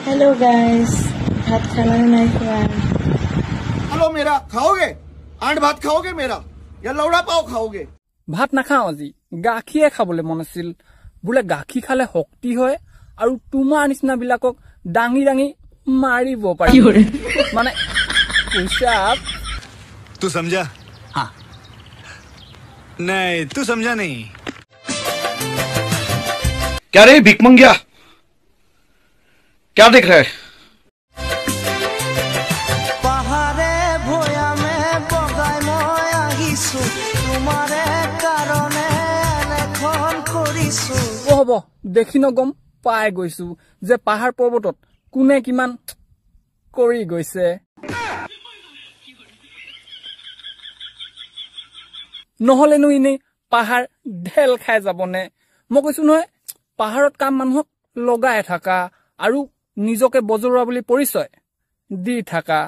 Hello guys, भात खाना नहीं हुआ। हेलो मेरा खाओगे? आंट भात खाओगे मेरा या लौड़ा पाव खाओगे? ভাত নাখাও আজি গাখীয়ে খাবলৈ মন আছিল বুলে গাখী খালে শক্তি হয় আৰু তোমাৰ নিচিনা বিলাকক ডাঙি ডাঙি মাৰিব পাৰি মানে হিসাব तू समझा? हाँ नहीं तू समझा नहीं। क्या रे भिकमंगिया, क्या देख रहा है? पहाड़े भोया में बगाई मैं आहिसु तुम्हारे कारणे लेखन करिसु। ओ हब देखि न गम पाই গৈছো যে পাহাৰ পৰ্বতত কোনে কিমান কৰি গৈছে নহলেনো ইনে পাহাৰ ঢেল খাই যাবনে মই কৈছো নহয় পাহাৰত কাম মানুহক লগাই থাকা আৰু নিজকে বজৰুৱা বুলি পৰিচয় দি থাকা